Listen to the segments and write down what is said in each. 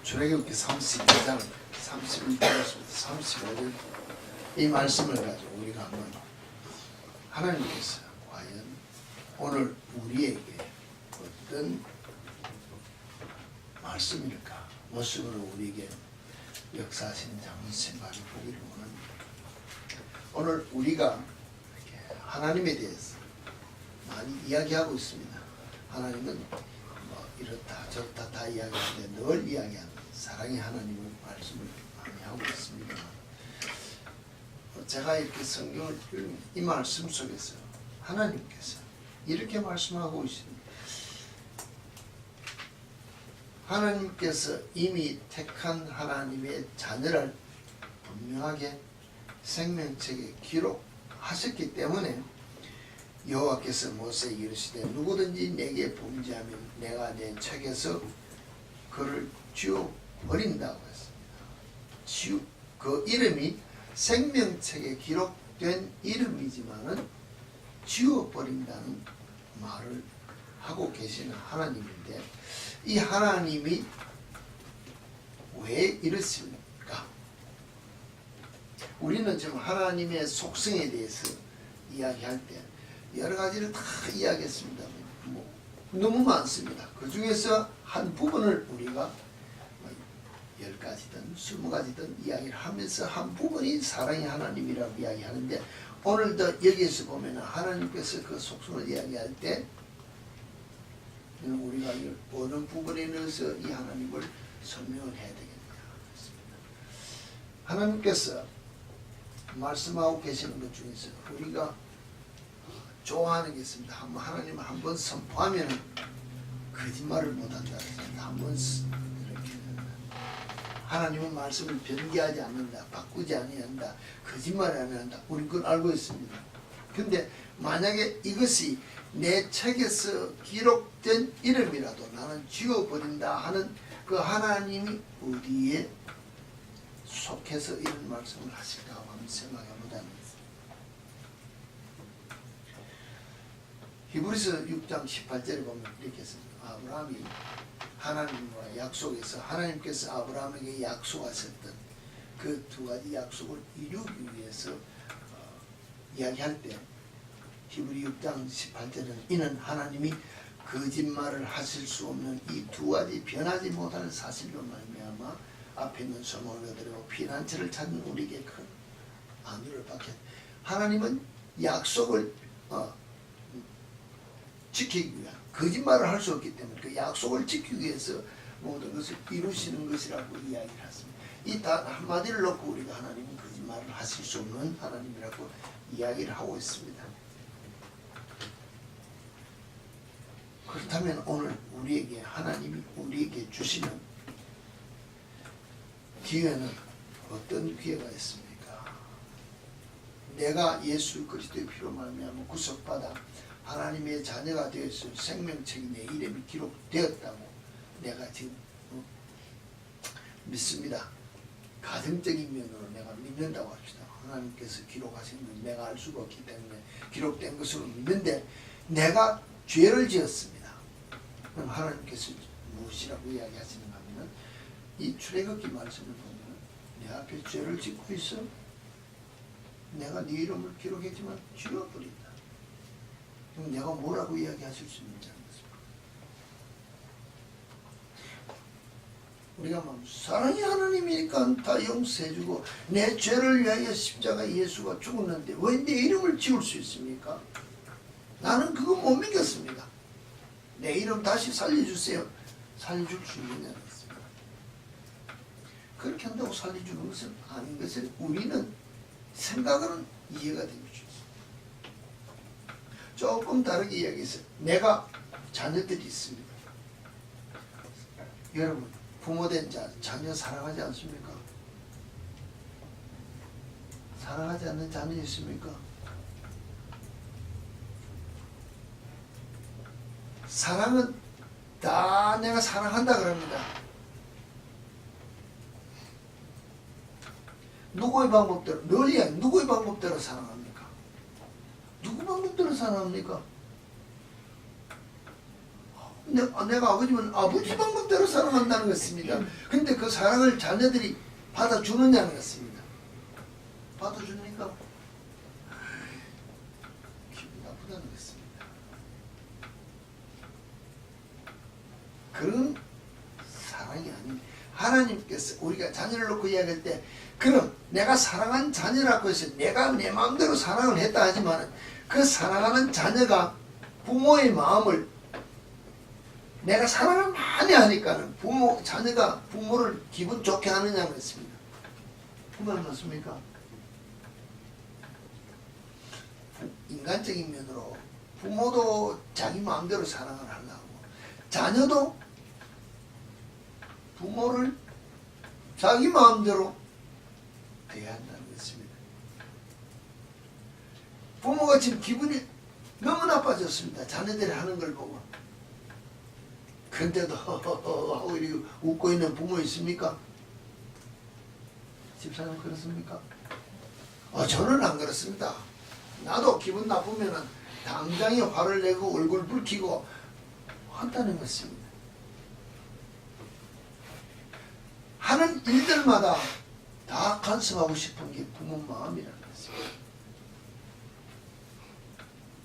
출애굽기 32장 31절에서 35절 이 말씀을 가지고 우리가 한번 하나님께서 과연 오늘 우리에게 어떤 말씀일까, 모습으로 우리에게 역사하신 장세마를 보기를 원합니다. 오늘 우리가 이렇게 하나님에 대해서 많이 이야기하고 있습니다. 하나님은 뭐 이렇다 저렇다 다 이야기하는데 늘 이야기하는 사랑의 하나님을 말씀을 많이 하고 있습니다. 제가 이렇게 성경을 읽으면 이 말씀 속에서 하나님께서 이렇게 말씀하고 있습니다. 하나님께서 이미 택한 하나님의 자녀를 분명하게 생명책에 기록하셨기 때문에 여호와께서 모세에게 이르시되 누구든지 내게 범죄하면 내가 내 책에서 그를 지워버린다고 했습니다. 그 이름이 생명책에 기록된 이름이지만은 지워버린다는 말을 하고 계시는 하나님인데, 이 하나님이 왜 이러십니까? 우리는 지금 하나님의 속성에 대해서 이야기할 때 여러 가지를 다 이야기했습니다. 너무 많습니다. 그 중에서 한 부분을 우리가 10가지든 20가지든 이야기를 하면서 한 부분이 사랑의 하나님이라고 이야기하는데, 오늘도 여기에서 보면 하나님께서 그 속성을 이야기할 때 우리가 어느 부분에 넣어서 이 하나님을 설명을 해야 되겠냐 했습니다. 하나님께서 말씀하고 계시는 것 중에서 우리가 좋아하는 게 있습니다. 하나님을 한번 선포하면 거짓말을 못한다. 한번 이렇게 하나님은 말씀을 변개하지 않는다, 바꾸지 아니한다, 거짓말을 안 한다. 우리 그걸 알고 있습니다. 근데 만약에 이것이 내 책에서 기록된 이름이라도 나는 지워버린다 하는 그 하나님이 어디에 속해서 이런 말씀을 하실까 한번 생각해보자면, 히브리서 6장 18절에 보면 이렇게 했습니다. 아브라함이 하나님과 약속해서 하나님께서 아브라함에게 약속하셨던 그 두 가지 약속을 이루기 위해서 이야기할 때 히브리 6장 18절은 이는 하나님이 거짓말을 하실 수 없는 이 두 가지 변하지 못하는 사실로 말미암아 앞에 있는 소망을 얻으려고 피난처를 찾는 우리에게 큰 안위를 받게. 하나님은 약속을 지키기 위한, 거짓말을 할 수 없기 때문에 그 약속을 지키기 위해서 모든 것을 이루시는 것이라고 이야기를 했습니다. 이 단 한마디를 놓고 우리가 하나님은 거짓말을 하실 수 없는 하나님이라고 이야기를 하고 있습니다. 그렇다면 오늘 우리에게 하나님이 우리에게 주시는 기회는 어떤 기회가 있습니까? 내가 예수 그리스도의 피로 말미암아 구속받아 하나님의 자녀가 되어서 생명책에 내 이름이 기록되었다고 내가 지금 믿습니다. 가정적인 면으로 내가 믿는다고 합시다. 하나님께서 기록하신 건 내가 알 수가 없기 때문에 기록된 것으로 믿는데 내가 죄를 지었습니다. 그럼 하나님께서 무엇이라고 이야기하시는가 하면, 이 출애굽기 말씀을 보면 내 앞에 죄를 짓고 있어. 내가 네 이름을 기록했지만 지워버린다. 그럼 내가 뭐라고 이야기하실 수 있는지 알겠습니까? 우리가 뭐 사랑의 하나님이니까 다 용서해주고 내 죄를 위하여 십자가 예수가 죽었는데 왜 내 이름을 지울 수 있습니까? 나는 그거 못 믿겠습니다. 내 이름 다시 살려주세요. 살려줄 수 있느냐 했습니다. 그렇게 한다고 살려주는 것은 아닌 것을 우리는 생각으로는 이해가 되죠. 조금 다르게 이야기해서 내가 자녀들이 있습니다. 여러분 부모된 자녀 사랑하지 않습니까? 사랑하지 않는 자녀 있습니까? 사랑은 다 내가 사랑한다 그럽니다. 누구의 방법대로, 널리 누구의 방법대로 사랑합니까? 누구 방법대로 사랑합니까? 내가 아버지면 아버지 방법대로 사랑한다는 것입니다. 근데 그 사랑을 자녀들이 받아주느냐는 것입니다. 받아줍니까? 기분 나쁘다는 것입니다. 그런 사랑이 아닙니다. 하나님께서 우리가 자녀를 놓고 이야기할 때 그럼 내가 사랑한 자녀라고 해서 내가 내 마음대로 사랑을 했다 하지만 그 사랑하는 자녀가 부모의 마음을 내가 사랑을 많이 하니까는 자녀가 부모를 기분 좋게 하느냐고 했습니다. 그 말 맞습니까? 인간적인 면으로 부모도 자기 마음대로 사랑을 하려고 자녀도 부모를 자기 마음대로 대한다는 것입니다. 부모가 지금 기분이 너무 나빠졌습니다. 자녀들이 하는 걸 보고. 근데도 하고 웃고 있는 부모 있습니까? 집사님 그렇습니까? 저는 안 그렇습니다. 나도 기분 나쁘면은 당장에 화를 내고 얼굴 붉히고 한다는 것입니다. 하는 일들마다 다 간섭하고 싶은 게 부모 마음이라는 것입니다.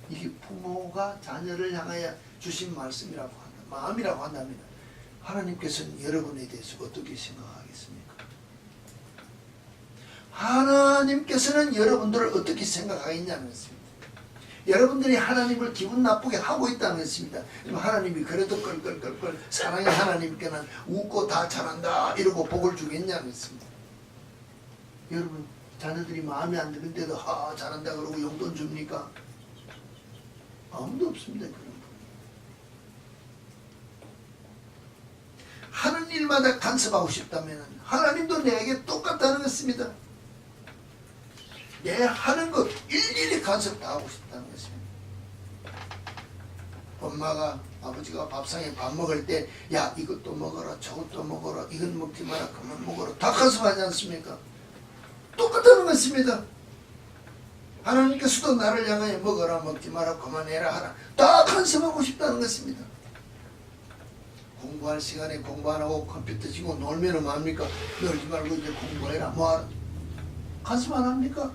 이게 부모가 자녀를 향하여 주신 말씀이라고 한다. 마음이라고 한다면 하나님께서는 여러분에 대해서 어떻게 생각하겠습니까? 하나님께서는 여러분들을 어떻게 생각하겠냐는 것입니다. 여러분들이 하나님을 기분 나쁘게 하고 있다는 것입니다. 하나님이 그래도 껄껄껄껄 사랑의 하나님께는 웃고 다 잘한다 이러고 복을 주겠냐는 것입니다. 여러분 자녀들이 마음에 안 드는데도 잘한다 그러고 용돈 줍니까? 아무도 없습니다. 그런 분. 하는 일마다 간섭하고 싶다면 하나님도 내게 똑같다는 것입니다. 내 하는 것 일일이 간섭 다 하고 싶다는 것입니다. 엄마가 아버지가 밥상에 밥 먹을 때 야 이것도 먹어라 저것도 먹어라 이건 먹지 마라 그만 먹어라 다 간섭하지 않습니까? 똑같다는 것입니다. 하나님께서도 나를 향하여 먹어라 먹지 마라 그만해라 하라 다 간섭하고 싶다는 것입니다. 공부할 시간에 공부 안 하고 컴퓨터 치고 놀면은 뭐합니까? 놀지 말고 이제 공부해라 뭐하라 간섭 안 합니까?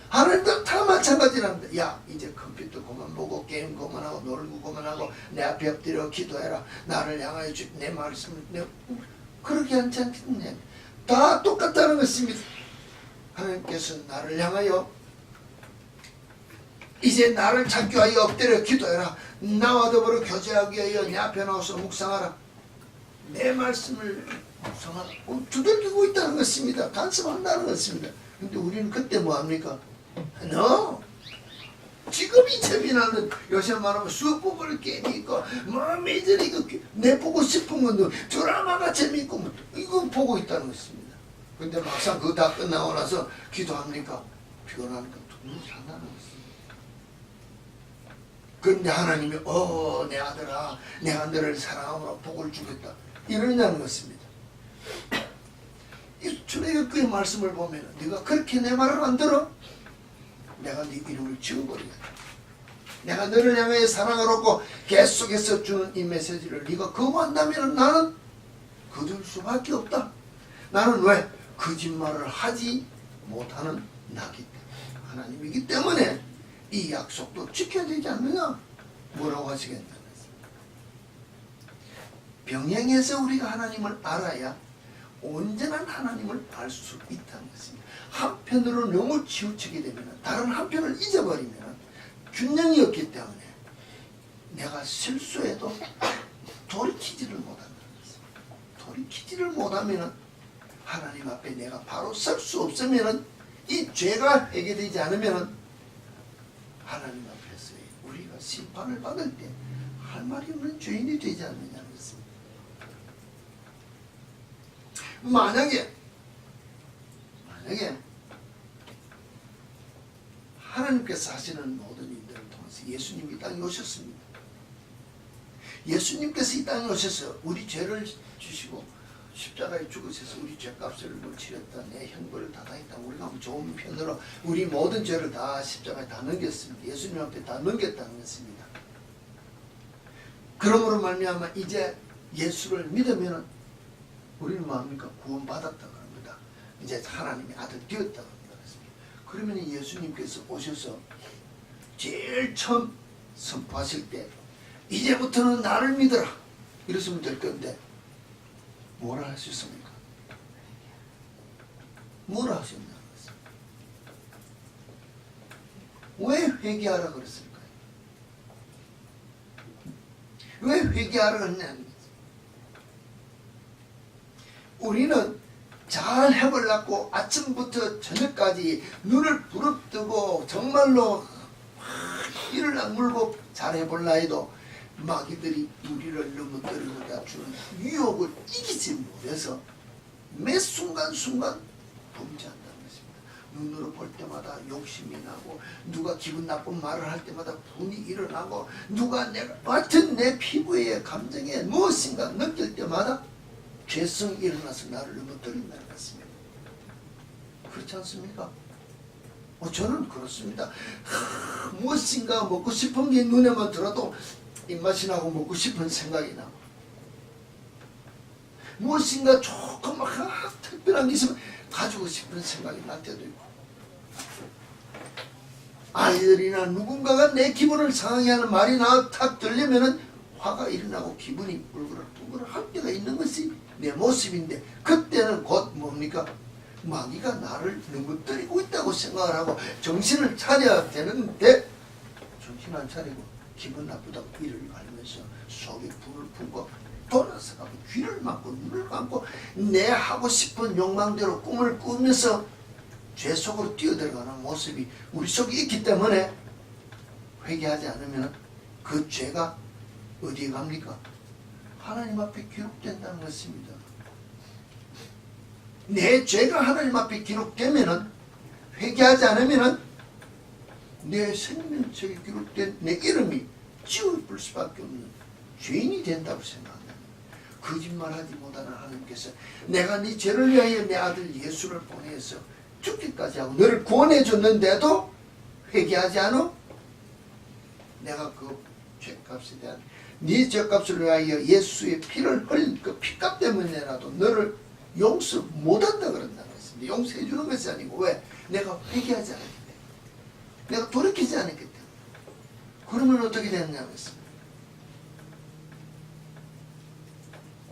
하나님도 다 마찬가지랍니다. 야 이제 컴퓨터 그만 보고 게임 그만하고 놀고 그만하고 내 앞에 엎드려 기도해라 나를 향하여 내 말씀을 그렇게 하지 않겠느냐. 다 똑같다는 것입니다. 하나님께서 나를 향하여 이제 나를 찾기 위하여 엎드려 기도해라 나와 더불어 교제하기 위하여 내 앞에 나와서 묵상하라 내 말씀을 묵상하라 두들기고 있다는 것입니다. 간섭한다는 것입니다. 근데 우리는 그때 뭐합니까? No. 지금 이 재미나는 요새 말하면 수업복을 게임이고 뭐 메이저리그 내보고 싶은 건도 드라마가 재미있고 뭐 이거 보고 있다는 것입니다. 근데 막상 그거 다 끝나고 나서 기도합니까? 피곤하니까 눈이 산다는 것입니다. 그런데 하나님이 내 아들아 내 아들을 사랑함으로 복을 주겠다 이러냐는 것입니다. 이 출애굽기의 말씀을 보면 네가 그렇게 내 말을 안 들어? 내가 네 이름을 지워버리겠다. 내가 너를 향해 사랑을 얻고 계속해서 주는 이 메시지를 네가 거부한다면 나는 거둘 수밖에 없다. 나는 왜? 거짓말을 하지 못하는 나기 때문에 하나님이기 때문에 이 약속도 지켜야 되지 않느냐? 뭐라고 하시겠냐는 병행해서 우리가 하나님을 알아야 온전한 하나님을 알 수 있다는 것입니다. 한편으로 너무 치우치게 되면 다른 한편을 잊어버리면 균형이 없기 때문에 내가 실수해도 돌이키지를 못한다는 것입니다. 돌이키지를 못하면 하나님 앞에 내가 바로 설 수 없으면 이 죄가 해결되지 않으면 하나님 앞에서 우리가 심판을 받을 때 할 말이 없는 죄인이 되지 않느냐는 것입니다. 만약에 하나님께서 하시는 모든 일들을 통해서 예수님이 이 땅에 오셨습니다. 예수님께서 이 땅에 오셔서 우리 죄를 주시고 십자가에 죽으셔서 우리 죄값을 치렀다. 내 형벌을 다 당했다. 우리가 좋은 편으로 우리 모든 죄를 다 십자가에 다 넘겼습니다. 예수님 앞에 다 넘겼다는 것입니다. 그러므로 말미암아 이제 예수를 믿으면 우리는 뭐합니까? 구원받았다 그럽니다. 이제 하나님의 아들 되었다 그럽니다. 그러면 예수님께서 오셔서 제일 처음 선포하실 때 이제부터는 나를 믿어라 이랬으면 될 건데 뭐라 하셨습니까? 뭐라 하셨냐? 왜 회개하라 그랬을까요? 왜 회개하라 했냐는 거죠. 우리는 잘 해보려고 아침부터 저녁까지 눈을 부릅뜨고 정말로 이를 악물고 잘 해볼라 해도 마귀들이 우리를 넘어뜨리고자 주는 유혹을 이기지 못해서 매 순간순간 범죄한다는 것입니다. 눈으로 볼 때마다 욕심이 나고 누가 기분 나쁜 말을 할 때마다 분이 일어나고 누가 내가 같은 내 피부에 감정에 무엇인가 느낄 때마다 죄성이 일어나서 나를 넘어뜨린다는 것입니다. 그렇지 않습니까? 저는 그렇습니다. 무엇인가 먹고 싶은 게 눈에만 들어도 입맛이 나고 먹고 싶은 생각이 나고 무엇인가 조금 특별한 게 있으면 가지고 싶은 생각이 날 때도 있고 아이들이나 누군가가 내 기분을 상하게 하는 말이 나 탁 들리면은 화가 일어나고 기분이 울그락불그락 할 때가 있는 것이 내 모습인데 그때는 곧 뭡니까? 마귀가 나를 넘어뜨리고 있다고 생각을 하고 정신을 차려야 되는데 정신 안 차리고 기분 나쁘다고 이를 갈면서 속에 불을 품고 돌아서가고 귀를 막고 눈을 감고 내 하고 싶은 욕망대로 꿈을 꾸면서 죄 속으로 뛰어들어가는 모습이 우리 속에 있기 때문에 회개하지 않으면 그 죄가 어디에 갑니까? 하나님 앞에 기록된다는 것입니다. 내 죄가 하나님 앞에 기록되면은 회개하지 않으면은 내 생명책에 기록된 내 이름이 지워질 수밖에 없는 죄인이 된다고 생각합니다. 거짓말하지 못하는 하나님께서 내가 네 죄를 위하여 내 아들 예수를 보내서 죽기까지 하고 너를 구원해 줬는데도 회개하지 않아? 내가 그 죄값에 대한 네 죄값을 위하여 예수의 피를 흘린 그 피값 때문에라도 너를 용서 못한다 그런다는 것입니다. 용서해 주는 것이 아니고 왜? 내가 회개하지 않았기 때문에 내가 돌이키지 않았기 때문에 그러면 어떻게 되느냐는 것입니다.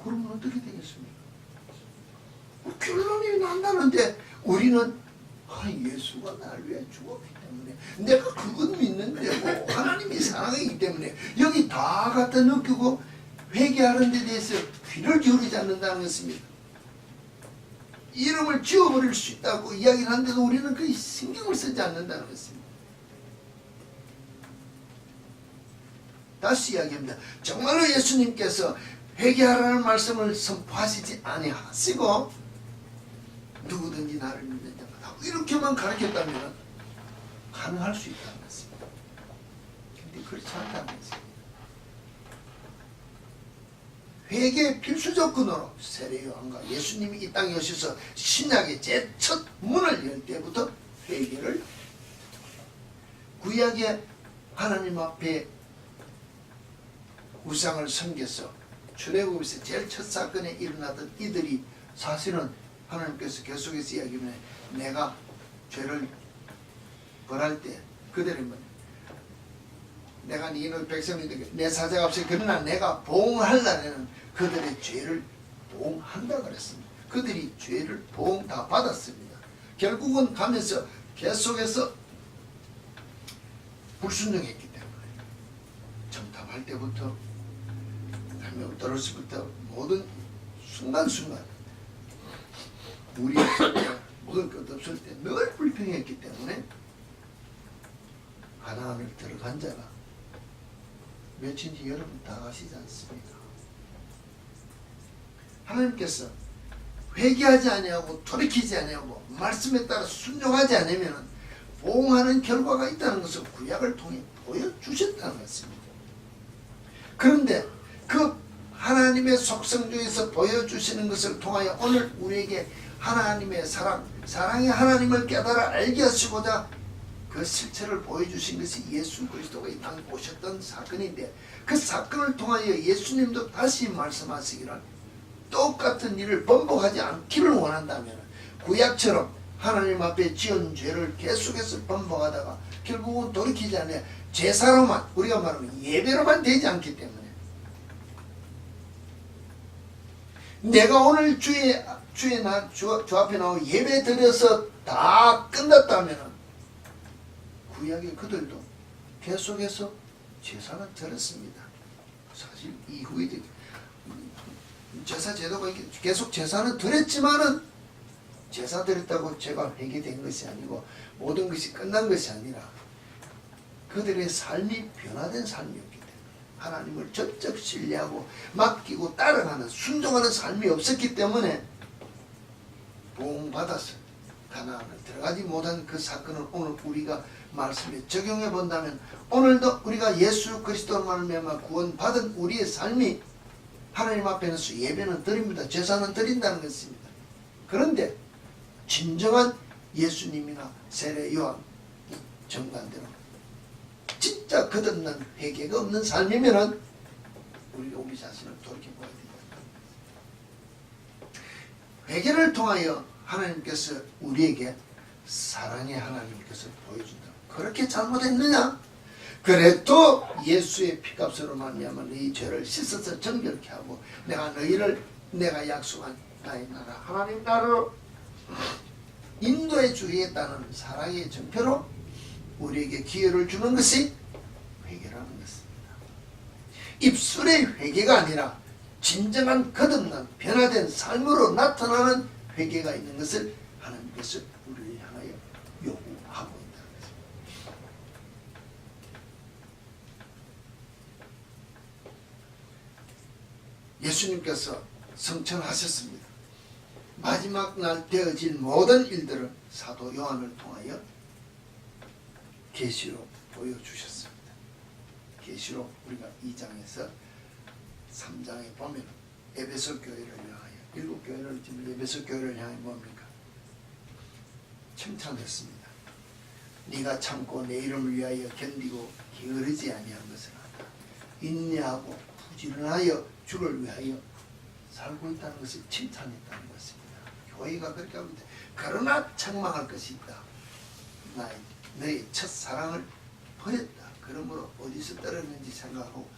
그러면 어떻게 되겠습니까? 결론이 난다는데 우리는 예수가 나를 위해 죽었기 때문에 내가 그건 믿는데 뭐 하나님이 사랑이기 때문에 여기 다 갖다 느끼고 회개하는 데 대해서 귀를 기울이지 않는다는 것입니다. 이름을 지워버릴 수 있다고 이야기를 하는데도 우리는 그 신경을 쓰지 않는다는 것입니다. 다시 이야기합니다. 정말로 예수님께서 회개하라는 말씀을 선포하시지 아니하시고 누구든지 나를 믿는 자마다 이렇게만 가르쳤다면 가능할 수 있다는 것입니다. 그런데 그렇지 않다는 것입니다. 회개의 필수 조건으로 세례요한과 예수님이 이 땅에 오셔서 신약의 제 첫 문을 열 때부터 회개를 구약의 하나님 앞에 우상을 섬겨서 출애굽에서 제일 첫 사건에 일어나던 이들이 사실은 하나님께서 계속해서 이야기하면 내가 죄를 벌할 때 그들은 내가 너희 백성인들에게 내 사자값에 그러나 내가 보응하려는 그들의 죄를 보응한다 그랬습니다. 그들이 죄를 보응 다 받았습니다. 결국은 가면서 계속해서 불순종했기 때문에 정탐할 때부터 설명 들었을부터 모든 순간순간 우리 먹을 것 없을 때 늘 불평했기 때문에 가나안을 들어간 자가 몇인지 여러분 다 아시지 않습니까? 하나님께서 회개하지 아니하고 돌이키지 아니하고 말씀에 따라 순종하지 않으면 보응하는 결과가 있다는 것을 구약을 통해 보여주셨다는 것입니다. 그런데 그 하나님의 속성 중에서 보여주시는 것을 통하여 오늘 우리에게 하나님의 사랑의 하나님을 깨달아 알게 하시고자 그 실체를 보여주신 것이 예수 그리스도가 이 땅에 오셨던 사건인데, 그 사건을 통하여 예수님도 다시 말씀하시기를 똑같은 일을 번복하지 않기를 원한다면 구약처럼 하나님 앞에 지은 죄를 계속해서 번복하다가 결국은 돌이키지 않아야 제사로만, 우리가 말하면 예배로만 되지 않기 때문에, 내가 오늘 주 앞에 나와 예배 드려서 다 끝났다면 구약의 그들도 계속해서 제사는 드렸습니다. 사실 이후에 제사 제도가 계속 제사는 드렸지만은, 제사 드렸다고 제가 회개된 것이 아니고 모든 것이 끝난 것이 아니라 그들의 삶이 변화된 삶이었기 때문에, 하나님을 전적 신뢰하고 맡기고 따라가는, 순종하는 삶이 없었기 때문에 보응받아서 가나안을 들어가지 못한 그 사건을 오늘 우리가 말씀에 적용해 본다면, 오늘도 우리가 예수 그리스도로 말미암아 구원받은 우리의 삶이 하나님 앞에서 예배는 드립니다. 제사는 드린다는 것입니다. 그런데 진정한 예수님이나 세례 요한 정반대로 진짜 거듭난 회개가 없는 삶이면은 우리가 우리 자신을 돌이켜봐야 됩니다. 회개를 통하여 하나님께서 우리에게 사랑의 하나님께서 보여준다. 그렇게 잘못했느냐? 그래도 예수의 피값으로 말미암아 너희 죄를 씻어서 정결케 하고 내가 너희를 내가 약속한 나의 나라 하나님 나라로 인도해 주겠다는 사랑의 정표로 우리에게 기회를 주는 것이 회개라는 것입니다. 입술의 회개가 아니라 진정한 거듭난 변화된 삶으로 나타나는 회개가 있는 것을 하나님께서 우리를 향하여 요구하고 있다는 것입니다. 예수님께서 성천하셨습니다. 마지막 날 되어질 모든 일들을 사도 요한을 통하여 계시로 보여주셨습니다. 계시로 우리가 2장에서 3장에 보면 에베소 교회를 향하여, 일곱 교회를 지금 에베소 교회를 향해 뭡니까? 칭찬했습니다. 네가 참고 내 이름을 위하여 견디고 게으르지 아니한 것을 한다. 인내하고 부지런하여 주를 위하여 살고 있다는 것을 칭찬했다는 것입니다. 교회가 그렇게 합니다. 그러나 책망할 것이 있다. 너의 첫사랑을 버렸다. 그러므로 어디서 떨어졌는지 생각하고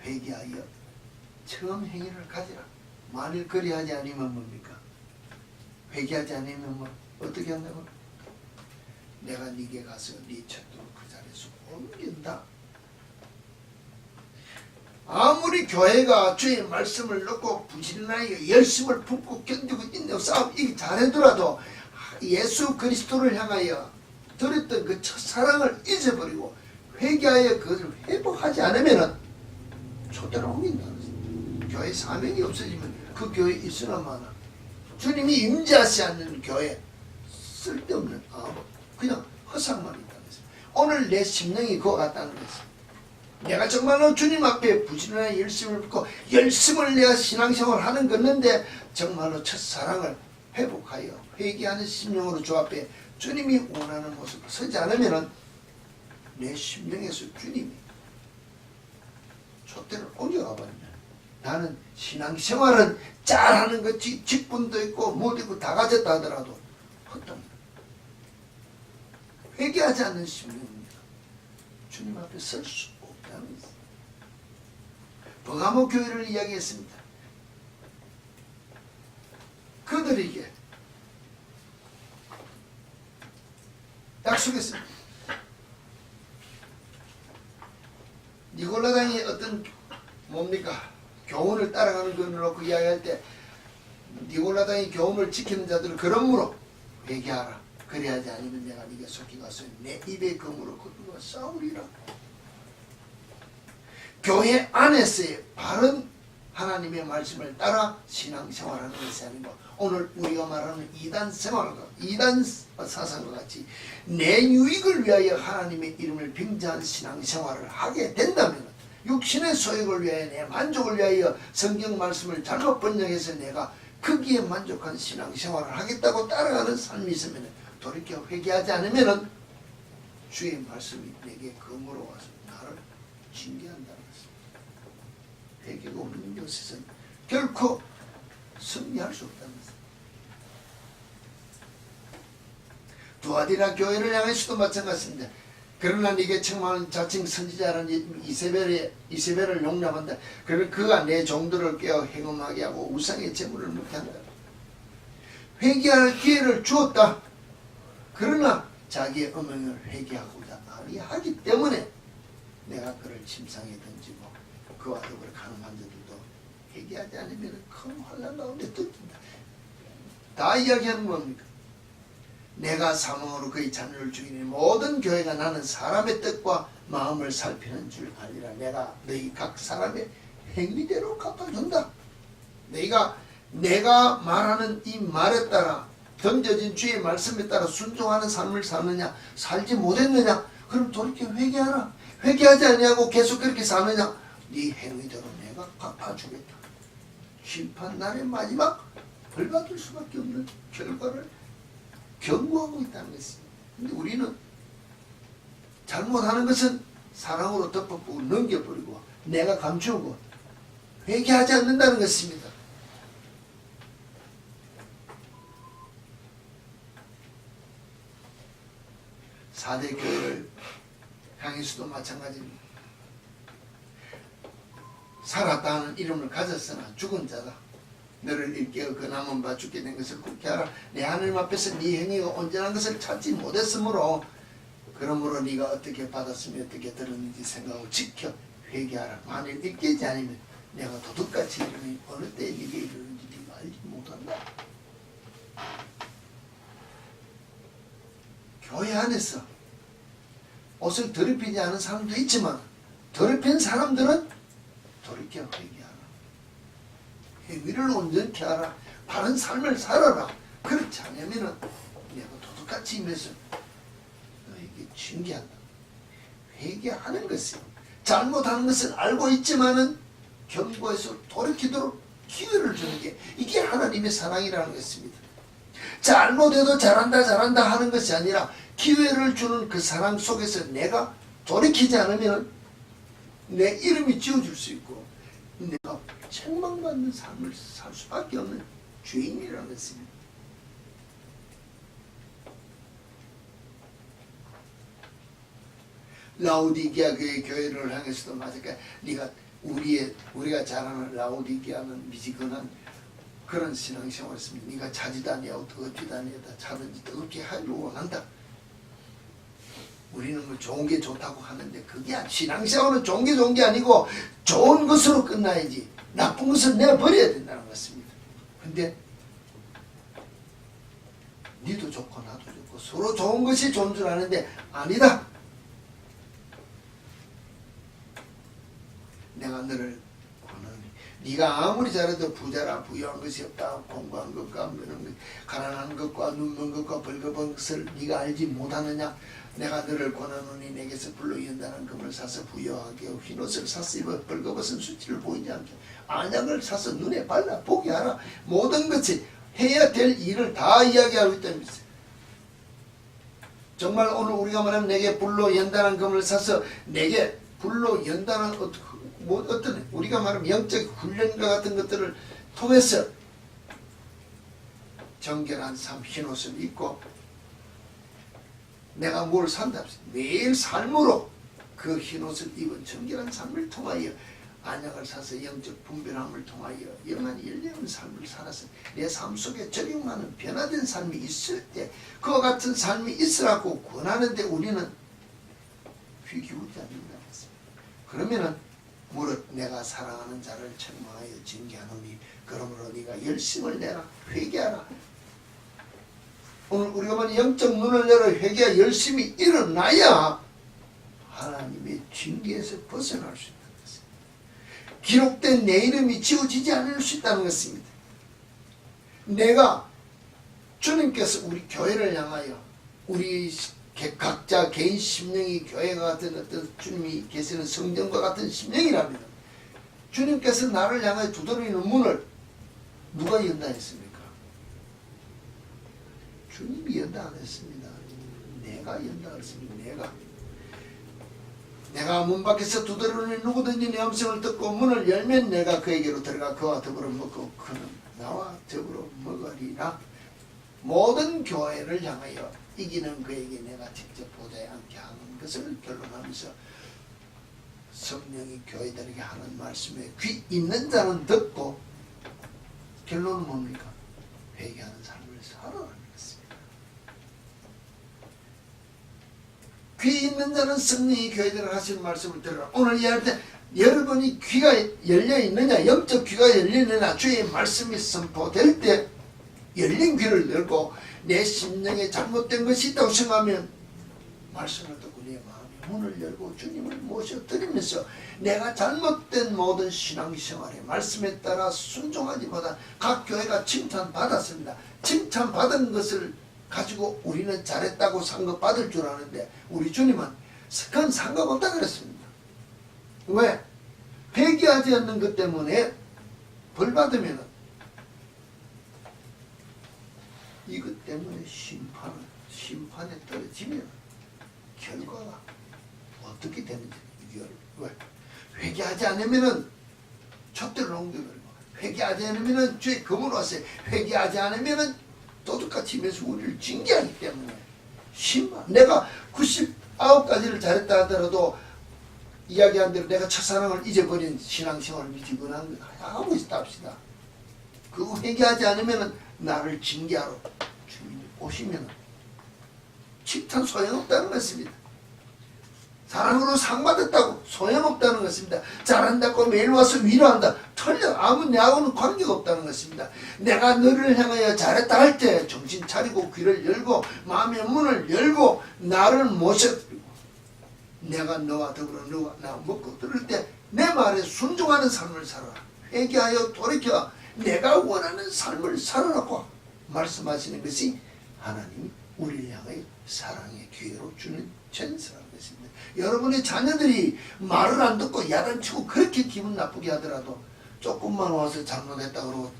회개하여 처음 행위를 가지라. 만일 그리하지 않으면 뭡니까? 회개하지 않으면 뭐 어떻게 한다고? 내가 네게 가서 네 젖도를 그 자리에서 옮긴다. 아무리 교회가 주의 말씀을 넣고 부지런하게 열심을 품고 견디고 인내하고 싸움 이게 잘하더라도 예수 그리스도를 향하여 드렸던 그 첫사랑을 잊어버리고 회개하여 그것을 회복하지 않으면 초대를 옮긴다는 것입니다. 교회 사명이 없어지면 그 교회 있으나 마나 주님이 임재하지 않는 교회 쓸데없는 그냥 허상만 있다는 것입니다. 오늘 내 심령이 그와 같다는 것입니다. 내가 정말로 주님 앞에 부지런하게 열심을 붓고 열심을 내가 신앙생활을 하는 것인데 정말로 첫사랑을 회복하여 회개하는 심령으로 주 앞에 주님이 원하는 모습을 서지 않으면 내 심령에서 주님이 촛대를 옮겨가 버리면 나는 신앙생활은 잘하는 것이 직분도 있고 뭐도 있고 다 가졌다 하더라도 헛됩니다. 회개하지 않는 심령입니다. 주님 앞에 설 수 없다는 것입니다. 버가모 교회를 이야기했습니다. 그들에게 약속했습니다. 니골라당이 어떤 뭡니까? 교훈을 따라가는 것을 놓고 이야기할 때 니골라당이 교훈을 지키는 자들을 그러므로 회개하라. 그래야지 않으면 내가 네게 속히 가서 내 입의 검으로 그들과 싸우리라. 교회 안에서의 바른 하나님의 말씀을 따라 신앙생활하는 것이 아니고 오늘 우리가 말하는 이단 생활과 이단 사상과 같이 내 유익을 위하여 하나님의 이름을 빙자한 신앙생활을 하게 된다면 육신의 소욕을 위하여 내 만족을 위하여 성경 말씀을 잘못 번역해서 내가 거기에 만족한 신앙생활을 하겠다고 따라가는 삶이 있으면 돌이켜 회개하지 않으면 주의 말씀이 내게 검으로 와서 나를 징계한다는 것입니다. 회개가 없는 것에서는 결코 승리할 수 없다는 것입니다. 두아디라 교회를 향해서도 마찬가지입니다. 그러나 네게 청망하는 자칭 선지자라는 이세벨을 용납한다. 그러나 그가 내 종들을 깨어 행음하게 하고 우상의 제물을 먹게 한다. 회개할 기회를 주었다. 그러나 자기의 음행을 회개하고자 아니하기 때문에 내가 그를 침상에 던지고 그와 더불어 가늠한 자들도 회개하지 않으면 큰 환난 가운데 던진다. 다 이야기하는 겁니까? 내가 사망으로 그의 자녀를 죽이니 모든 교회가 나는 사람의 뜻과 마음을 살피는 줄 아니라 내가 너희 각 사람의 행위대로 갚아준다. 내가 말하는 이 말에 따라 던져진 주의 말씀에 따라 순종하는 삶을 사느냐 살지 못했느냐 그럼 돌이켜 회개하라. 회개하지 아니하고 계속 그렇게 사느냐 네 행위대로 내가 갚아주겠다. 심판날의 마지막 벌받을 수밖에 없는 결과를 경고하고 있다는 것입니다. 근데 우리는 잘못하는 것은 사랑으로 덮어보고 넘겨버리고 내가 감추고 회개하지 않는다는 것입니다. 사대 교회를 향해서도 마찬가지입니다. 살았다는 이름을 가졌으나 죽은 자다. 너를 일깨어 그 남은 바 죽게 된 것을 굳게 하라. 내 하나님 앞에서 네 행위가 온전한 것을 찾지 못했으므로 그러므로 네가 어떻게 받았으며 어떻게 들었는지 생각하고 지켜 회개하라. 만일 일깨지 않으면 내가 도둑같이 이르니 어느 때에 네게 이르는지 네가 알지 못한다. 교회 안에서 옷을 더럽히지 않은 사람도 있지만 더럽힌 사람들은 돌이켜 회개하라. 행위를 온전히 하라. 바른 삶을 살아라. 그렇지 않으면 내가 도둑같이 임해서 너에게 징계한다. 회개하는 것이 잘못하는 것을 알고 있지만은 경고해서 돌이키도록 기회를 주는 게 이게 하나님의 사랑이라는 것입니다. 잘못해도 잘한다 하는 것이 아니라 기회를 주는 그 사랑 속에서 내가 돌이키지 않으면 내 이름이 지워질 수 있고 내가 책망받는 삶을 살 수밖에 없는 죄인이라는 것입니다. 라오디게아 교회를 향해서도 마찬가지. 네가 우리가 잘 아는 라오디게아는 미지근한 그런 신앙생활을 했습니다. 네가 자지도 아니하고 더럽지도 아니하다. 자든지 뜨겁게 하기를 원한다. 우리는 뭐 좋은 게 좋다고 하는데 그게 신앙생활은 좋은 게 아니고 좋은 것으로 끝나야지 나쁜 것은 내버려야 된다는 것입니다. 근데 니도 좋고 나도 좋고 서로 좋은 것이 좋은 줄 아는데 아니다. 내가 너를 권하니 네가 아무리 잘해도 부자라 부유한 것이 없다. 공부한 것과 가난한 것과 눈먼 것과 벌거벗은 것을 네가 알지 못하느냐. 내가 너를 권하노니 내게서 불로 연단한 금을 사서 부여하게 하고 흰옷을 사서 입어 벌거벗은 수치를 보이지 않게 안약을 사서 눈에 발라 보게 하라. 모든 것이 해야 될 일을 다 이야기하고 있다는 것이에요. 정말 오늘 우리가 말하면 내게 불로 연단한 금을 사서 내게 불로 연단한 어떤 우리가 말하면 영적 훈련과 같은 것들을 통해서 정결한 삶 흰옷을 입고 내가 뭘 산다. 매일 삶으로 그 흰옷을 입은 정결한 삶을 통하여 안약을 사서 영적 분별함을 통하여 영원히 열려있는 삶을 살아서 내 삶 속에 적용하는 변화된 삶이 있을 때 그와 같은 삶이 있으라고 권하는데 우리는 귀 기울지 않는다는 것입니다. 그러면은 무릇 내가 사랑하는 자를 책망하여 징계하노니 그러므로 네가 열심을 내라. 회개하라. 오늘 우리가 말하는 영적 눈을 열어 회개가 열심히 일어나야 하나님의 징계에서 벗어날 수 있다는 것입니다. 기록된 내 이름이 지워지지 않을 수 있다는 것입니다. 내가 주님께서 우리 교회를 향하여 우리 각자 개인 심령이 교회가 같은 어떤 주님이 계시는 성전과 같은 심령이랍니다. 주님께서 나를 향하여 두드리는 문을 누가 연다 했습니까? 주님이 연다 안 했습니다. 내가 연다 그랬습니다. 내가 문 밖에서 두드러니 누구든지 내 음성을 듣고 문을 열면 내가 그에게로 들어가 그와 더불어 먹고 그는 나와 더불어 먹으리라. 모든 교회를 향하여 이기는 그에게 내가 직접 보좌에 앉게 하는 것을 결론하면서 성령이 교회들에게 하는 말씀에 귀 있는 자는 듣고 결론은 뭡니까? 회개하는 삶을 살아라는 것입니다. 귀 있는 자는 성령이 교회들에게 하시는 말씀을 들으라. 오늘 이야기할 때 여러분이 귀가 열려있느냐, 영적 귀가 열리느냐, 주의 말씀이 선포될 때 열린 귀를 열고 내 심령에 잘못된 것이 있다고 생각하면 말씀을 듣고 내 마음의 문을 열고 주님을 모셔드리면서 내가 잘못된 모든 신앙생활에 말씀에 따라 순종하기보다 각 교회가 칭찬받았습니다. 칭찬받은 것을 가지고 우리는 잘했다고 상급받을 줄 아는데 우리 주님은 그건 상관없다 그랬습니다. 왜? 회개하지 않는 것 때문에 벌받으면 이것 때문에 심판에 떨어지면 결과가 어떻게 되는지 왜? 회개하지 않으면은 촛대를 옮겨버리고 회개하지 않으면은 죄의 검으로 왔어요. 회개하지 않으면은 도둑같이 면서 우리를 징계하기 때문에 심판. 내가 99가지를 잘했다 하더라도 이야기한 대로 내가 첫사랑을 잊어버린 신앙생활을 미치거나 하고 있다 합시다. 그거 회개하지 않으면은 나를 징계하러 주님이 오시면 칭찬 소용없다는 것입니다. 사랑으로 상 받았다고 소용없다는 것입니다. 잘한다고 매일 와서 위로한다. 틀려. 아무 내하고는 관계가 없다는 것입니다. 내가 너를 향하여 잘했다 할 때 정신 차리고 귀를 열고 마음의 문을 열고 나를 모셔드리고 내가 너와 더불어 너와 나 먹고 들을 때 내 말에 순종하는 삶을 살아라. 회개하여 돌이켜 내가 원하는 삶을 살아라고 말씀하시는 것이 하나님이 우리를 향하여 사랑의 기회로 주는 전서라는 것입니다. 여러분의 자녀들이 말을 안 듣고 야단치고 그렇게 기분 나쁘게 하더라도 조금만 와서 잘못했다 그러고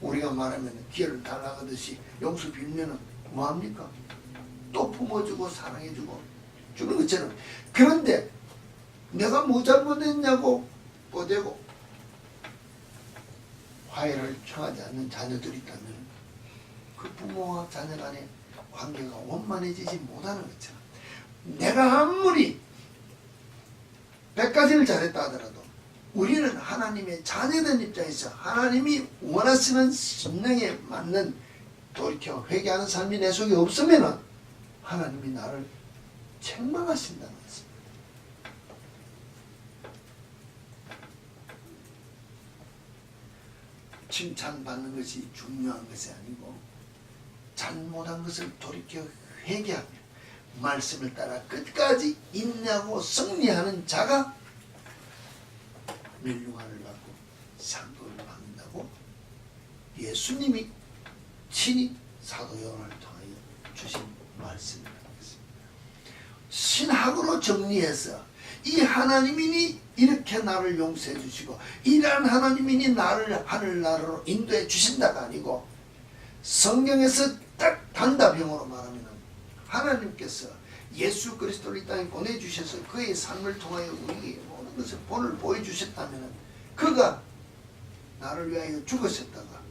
우리가 말하면 기회를 달라가듯이 용서 빌면은 뭐합니까? 또 품어주고 사랑해주고 주는 것처럼. 그런데 내가 뭐 잘못했냐고 뻗대고 화해를 청하지 않는 자녀들이 있다면 그 부모와 자녀 간의 관계가 원만해지지 못하는 것처럼 내가 아무리 100가지를 잘했다 하더라도 우리는 하나님의 자녀된 입장에서 하나님이 원하시는 심령에 맞는 돌이켜 회개하는 삶이 내 속에 없으면 하나님이 나를 책망하신다는 것입니다. 칭찬받는 것이 중요한 것이 아니고 잘못한 것을 돌이켜 회개하며 말씀을 따라 끝까지 인내하고 승리하는 자가 멸류관을 받고 상급을 받는다고 예수님이 친히 사도 요한을 통하여 주신 말씀입니다. 신학으로 정리해서 이 하나님이니 이렇게 나를 용서해 주시고 이러한 하나님이니 나를 하늘나라로 인도해 주신다가 아니고 성경에서 딱 단답형으로 말하면 하나님께서 예수 그리스도를 이 땅에 보내주셔서 그의 삶을 통하여 우리에게 모든 것을 본을 보여주셨다면 그가 나를 위하여 죽으셨다가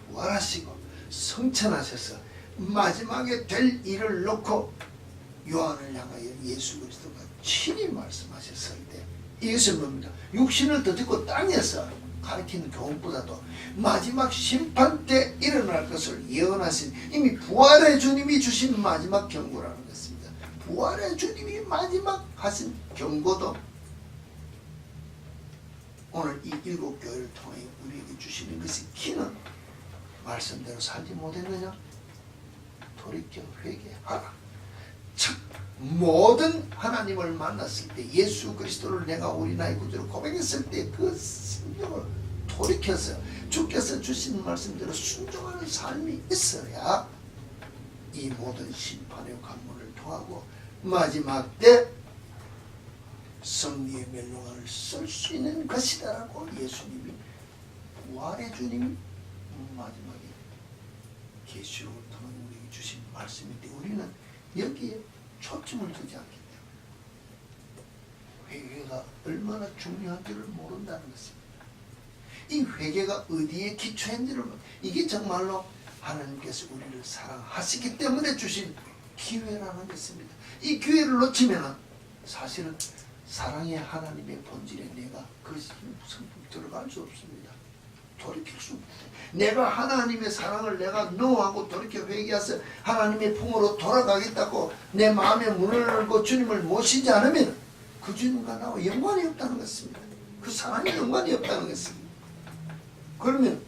부활하시고 성천하셔서 마지막에 될 일을 놓고 요한을 향하여 예수 그리스도가 친히 말씀하셨을 때 이것은 뭡니까? 육신을 더 듣고 땅에서 가르치는 교훈보다도 마지막 심판 때 일어날 것을 예언하신 이미 부활의 주님이 주신 마지막 경고라는 것입니다. 부활의 주님이 마지막 하신 경고도 오늘 이 7교회를 통해 우리에게 주시는 것이 기는 말씀대로 살지 못했느냐? 돌이켜 회개하라. 즉 모든 하나님을 만났을 때 예수 그리스도를 내가 우리 나의 구주로 고백했을 때 그 성경을 돌이켜서 주께서 주신 말씀대로 순종하는 삶이 있어야 이 모든 심판의 관문을 통하고 마지막 때 승리의 멸류관을 쓸 수 있는 것이다라고 예수님이 부활의 주님이 마지막에 계시록을 통해 우리에게 주신 말씀인데 우리는 여기에 초점을 두지 않기 때문에 회개가 얼마나 중요한지를 모른다는 것입니다. 이 회개가 어디에 기초한지를 이게 정말로 하나님께서 우리를 사랑하시기 때문에 주신 기회라는 것입니다. 이 기회를 놓치면 사실은 사랑의 하나님의 본질에 내가 그 무슨 들어갈 수 없습니다. 돌이킬 수 없다. 내가 하나님의 사랑을 내가 노하고 돌이켜 회개해서 하나님의 품으로 돌아가겠다고 내 마음에 문을 열고 주님을 모시지 않으면 그 주님과 나와 연관이 없다는 것입니다. 그 사랑에 연관이 없다는 것입니다. 그러면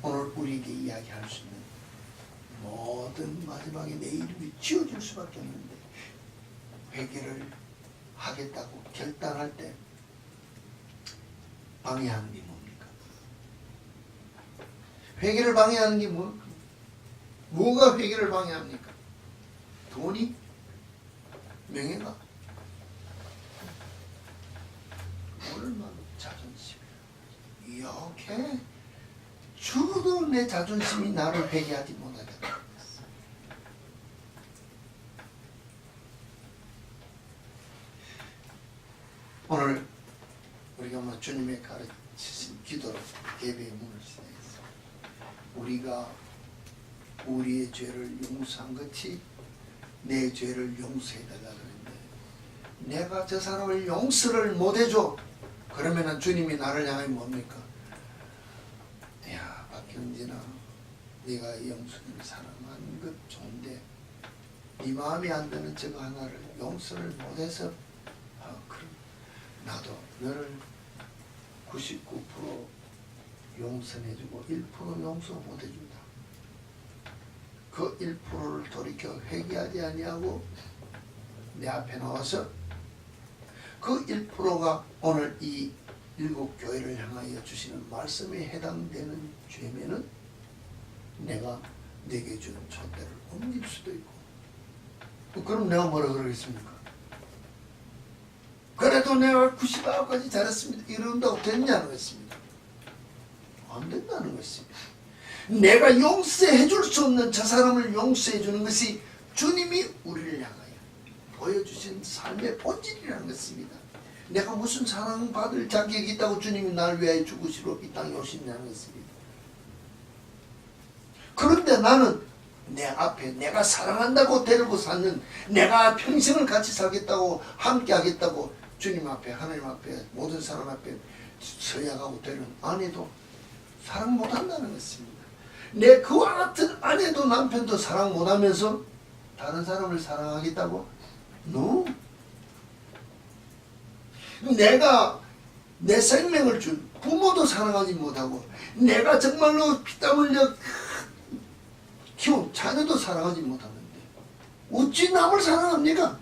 오늘 우리에게 이야기할 수 있는 모든 마지막에 내 이름이 지워질 수밖에 없는데 회개를 하겠다고 결단할 때 방해하는 게 뭡니까? 회개를 방해하는 게 뭐가 회개를 방해합니까? 돈이? 명예가? 얼마나 자존심? 이렇게 죽어도 내 자존심이 나를 회개하지 못하겠다. 오늘 우리가 주님의 가르치신 기도로 예배의 문을 시작했어. 우리가 우리의 죄를 용서한 것이 내 죄를 용서해달라 그랬는데 내가 저 사람을 용서를 못해줘. 그러면은 주님이 나를 향해 뭡니까? 야 박경진아, 네가 영수님을 사랑하는 것 좋은데 네 마음에 안 드는 저거 하나를 용서를 못해서 그럼 나도 너를 99% 용서해주고 1% 용서 못해준다. 그 1%를 돌이켜 회개하지 아니하고 내 앞에 나와서 그 1%가 오늘 이 일곱 교회를 향하여 주시는 말씀에 해당되는 죄면은 내가 내게 준 촛대를 옮길 수도 있고 그럼 내가 뭐라 그러겠습니까? 그래도 내가 99까지 잘했습니다. 이런다고 됐냐는 것입니다. 안 된다는 것입니다. 내가 용서해 줄 수 없는 저 사람을 용서해 주는 것이 주님이 우리를 향하여 보여주신 삶의 본질이라는 것입니다. 내가 무슨 사랑받을 자격이 있다고 주님이 나를 위하여 죽으시러 이 땅에 오셨냐는 것입니다. 그런데 나는 내 앞에 내가 사랑한다고 데리고 사는 내가 평생을 같이 살겠다고 함께 하겠다고 주님 앞에 하나님 앞에 모든 사람 앞에 서약하고 되는 아내도 사랑 못한다는 것입니다. 내 그와 같은 아내도 남편도 사랑 못하면서 다른 사람을 사랑하겠다고? No. 내가 내 생명을 준 부모도 사랑하지 못하고 내가 정말로 피땀 흘려 키운 자녀도 사랑하지 못하는데 어찌 남을 사랑합니까?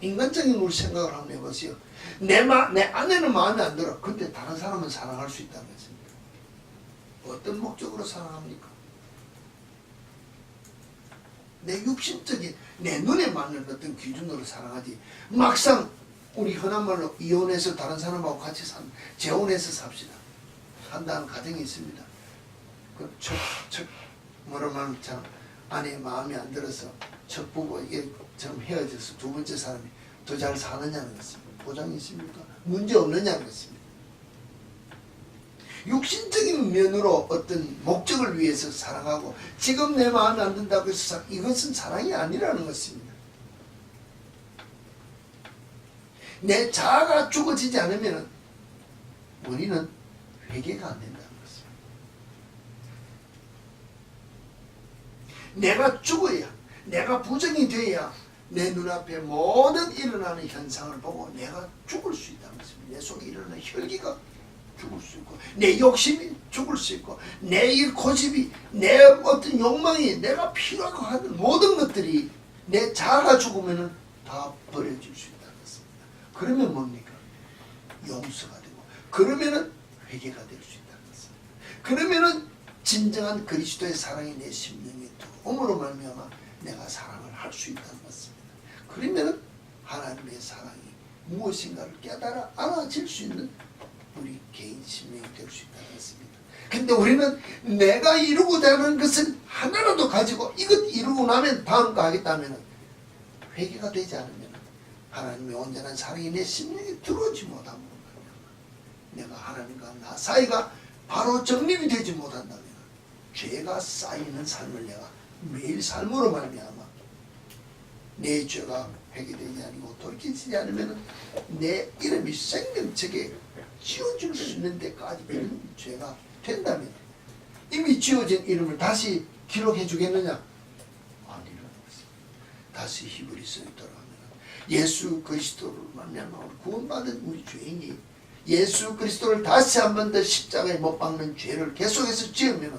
인간적인 우리 생각을 한번 해보세요. 내 아내는 마음에 안 들어. 근데 다른 사람은 사랑할 수 있다는 것입니다. 어떤 목적으로 사랑합니까? 내 육신적인 내 눈에 맞는 어떤 기준으로 사랑하지 막상 우리 흔한 말로 이혼해서 다른 사람하고 같이 재혼해서 삽시다 한다는 가정이 있습니다. 그 뭐라 말하면 참 아내의 마음에 안 들어서 첫 부부 이게 좀 헤어져서 두 번째 사람이 더 잘 사느냐는 것입니다. 보장이 있습니까? 문제 없느냐는 것입니다. 육신적인 면으로 어떤 목적을 위해서 사랑하고 지금 내 마음에 안 든다고 해서 이것은 사랑이 아니라는 것입니다. 내 자아가 죽어지지 않으면 우리는 회개가 안 된다는 것입니다. 내가 죽어야 내가 부정이 돼야 내 눈앞에 모든 일어나는 현상을 보고 내가 죽을 수 있다는 것입니다. 내 속에 일어나는 혈기가 죽을 수 있고 내 욕심이 죽을 수 있고 내 이 고집이 내 어떤 욕망이 내가 필요하고 하는 모든 것들이 내 자아가 죽으면 다 버려질 수 있다는 것입니다. 그러면 뭡니까? 용서가 되고 그러면은 회개가 될 수 있다는 것입니다. 그러면은 진정한 그리스도의 사랑이 내 심령에 들어옴으로 말미암아 내가 사랑을 할 수 있다는 것입니다. 그러면은 하나님의 사랑이 무엇인가를 깨달아 알아질 수 있는 우리 개인 심령이 될 수 있다는 것입니다. 근데 우리는 내가 이루고자 하는 것은 하나라도 가지고 이것 이루고 나면 다음 거 하겠다면 회개가 되지 않으면 하나님의 온전한 사랑이 내 심령에 들어오지 못하면 내가 하나님과 나 사이가 바로 정립이 되지 못한다면 죄가 쌓이는 삶을 내가 매일 삶으로 말미암아 내 죄가 회개되지 않고 돌이키지 않으면 내 이름이 생명책에 지워줄 수 있는 데까지 이런 죄가 된다면 이미 지워진 이름을 다시 기록해 주겠느냐? 아니라는 것입니다. 다시 히브리서에 돌아가면 예수 그리스도를 만나면 구원받은 우리 죄인이 예수 그리스도를 다시 한 번 더 십자가에 못 박는 죄를 계속해서 지으면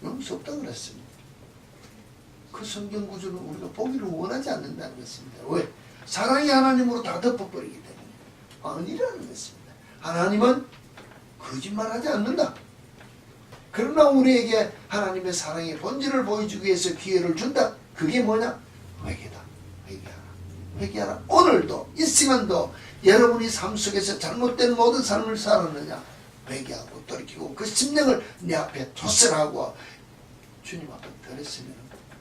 용서 없다고 그랬습니다. 그 성경 구조는 우리가 보기를 원하지 않는다는 것입니다. 왜? 사랑이 하나님으로 다 덮어버리기 때문에 아니라는 것입니다. 하나님은 거짓말하지 않는다. 그러나 우리에게 하나님의 사랑의 본질을 보여주기 위해서 기회를 준다. 그게 뭐냐? 회개다. 회개하라. 회개하라. 오늘도 이 시간도 여러분이 삶 속에서 잘못된 모든 삶을 살았느냐? 회개하고 돌이키고 그 심령을 내 앞에 토설하고 주님 앞에 드렸으면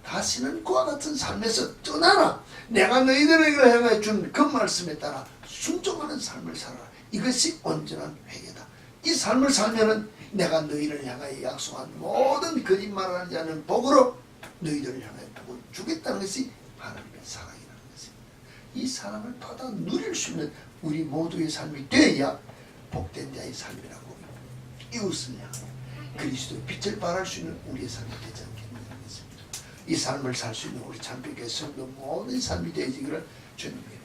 다시는 그와 같은 삶에서 떠나라. 내가 너희들에게 향하여 준 그 말씀에 따라 순종하는 삶을 살아라. 이것이 온전한 회개다. 이 삶을 살면은 내가 너희를 향하여 약속한 모든 거짓말하지 않는 복으로 너희들을 향하여 복을 주겠다는 것이 하나님의 사랑이라는 것입니다. 이 사랑을 받아 누릴 수 있는 우리 모두의 삶이 되어야 복된 자의 삶이라고 이웃을 향하여 그리스도의 빛을 발할 수 있는 우리의 삶이 되지 않겠느냐는 것입니다. 이 삶을 살 수 있는 우리 참빛교회 성도 모든 삶이 되어지기를 주님께